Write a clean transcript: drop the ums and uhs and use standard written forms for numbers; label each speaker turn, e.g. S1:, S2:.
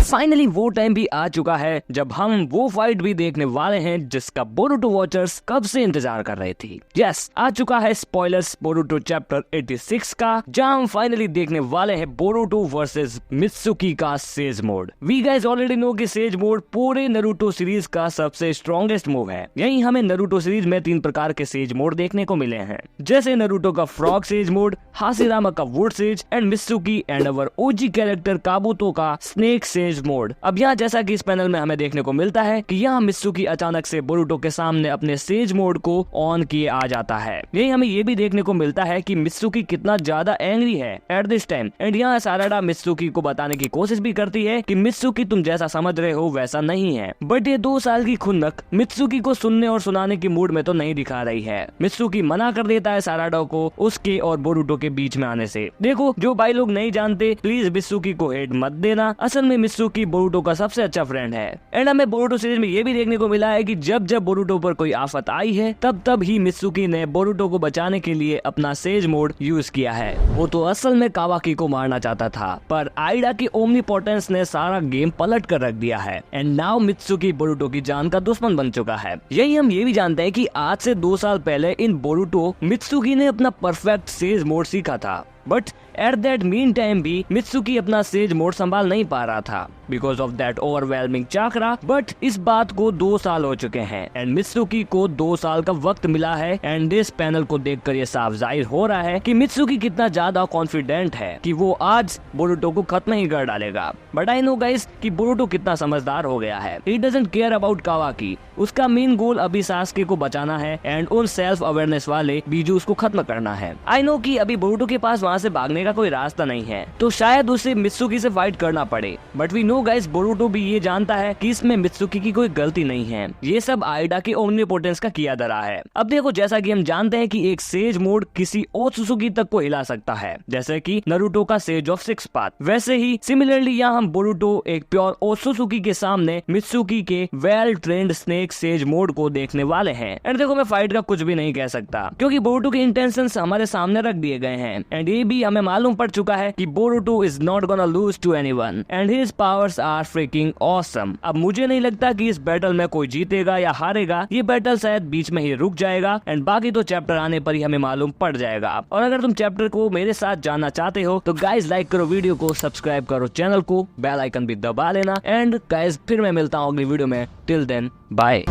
S1: Finally वो time भी आ चुका है जब हम वो फाइट भी देखने वाले हैं जिसका बोरुटो वॉचर्स कब से इंतजार कर रहे थे। यस, आ चुका है स्पॉयलर्स बोरुटो चैप्टर 86 का, जहां हम फाइनली देखने वाले हैं बोरुटो वर्सेस मित्सुकी का sage mode. We guys already know कि सेज मोड पूरे नारुतो सीरीज का सबसे स्ट्रॉन्गेस्ट मूव है। यही हमें नारुतो सीरीज में 3 प्रकार के सेज मोड देखने को मिले हैं, जैसे नारुतो का फ्रॉग सेज मोड, हाशिरामा का wood sage and Mitsuki and our OG character Kabuto का स्नेक सेज मोड। अब यहाँ जैसा कि इस पैनल में हमें देखने को मिलता है कि यहाँ मित्सुकी अचानक से बोरुटो के सामने अपने सेज मोड को ऑन किए आ जाता है। यही हमें ये भी देखने को मिलता है कि मित्सुकी कितना ज्यादा एंग्री है एट दिस टाइम। एंड यहाँ साराडा मित्सुकी को बताने की कोशिश भी करती है कि मित्सुकी तुम जैसा समझ रहे हो वैसा नहीं है, बट ये 2 साल की खुन्नक मित्सुकी को सुनने और सुनाने की मूड में तो नहीं दिखा रही है। मित्सुकी मना कर देता है साराडा को उसके और बोरुटो के बीच में आने से। देखो, जो भाई लोग नहीं जानते प्लीज मित्सुकी को हेट मत देना, असल में मित्सुकी बोरुटो का सबसे अच्छा फ्रेंड है। एंड हमें बोरुटो सीरीज में ये भी देखने को मिला है कि जब जब बोरुटो पर कोई आफत आई है तब तब ही मित्सुकी ने बोरुटो को बचाने के लिए अपना सेज मोड यूज किया है। वो तो असल में कावाकी को मारना चाहता था, पर आइडा की ओमनीपोटेंस ने सारा गेम पलट कर रख दिया है। एंड नाउ मित्सुकी बोरुटो की जान का दुश्मन बन चुका है। यही हम ये भी जानते हैं कि आज से 2 साल पहले इन बोरुटो मित्सुकी ने अपना परफेक्ट सेज मोड सीखा था, but at that mean time भी मित्सुकी अपना सेज मोड संभाल नहीं पा रहा था because of that overwhelming chakra. But इस बात को 2 साल हो चुके हैं एंड मित्सुकी को 2 साल का वक्त मिला है। एंड इस पैनल को देखकर ये साफ जाहिर हो रहा है कि मित्सुकी कितना ज्यादा कॉन्फिडेंट है कि वो आज बोरुटो को खत्म ही कर डालेगा। बट आई नो गाइस कि बोरुटो कितना समझदार हो गया है। He doesn't care about कावाकी। उसका मेन गोल अभी सास्के को बचाना है एंड उन सेल्फ अवेयरनेस वाले बीजू उसको खत्म करना है। आई नो कि अभी बोरुटो के पास वहाँ से भागने का कोई रास्ता नहीं है, तो शायद उसे मित्सुकी से फाइट करना पड़े। But we know guys Boruto भी ये जानता है कि इसमें मित्सुकी की कोई गलती नहीं है। ये सब आइडा की ओमनीपोटेंस का किया धरा है। अब देखो, जैसा कि हम जानते हैं कि एक सेज मोड किसी ओत्सुसुकी तक को हिला सकता है, जैसे कि नारुतो का सेज ऑफ 6 पाथ, वैसे ही सिमिलरली यहाँ हम बोरुटो एक प्योर ओत्सुसुकी के सामने मित्सुकी के well trained snake sage mode को देखने वाले हैं। एंड देखो, मैं फाइट का कुछ भी नहीं कह सकता क्योंकि बोरुटो के इंटेंशंस हमारे सामने रख दिए गए हैं। एंड ये भी हमें मालूम पड़ चुका है कि Boruto is not gonna lose to anyone and his powers are freaking awesome. अब मुझे नहीं लगता कि इस बैटल में कोई जीतेगा या हारेगा, ये बैटल शायद बीच में ही रुक जाएगा एंड बाकी तो चैप्टर आने पर ही हमें मालूम पड़ जाएगा। और अगर तुम चैप्टर को मेरे साथ जानना चाहते हो तो गाइज लाइक करो वीडियो को, सब्सक्राइब करो चैनल को, बेल आइकन भी दबा लेना। एंड गाइज फिर मैं मिलता हूँ अगली वीडियो में। Till then bye.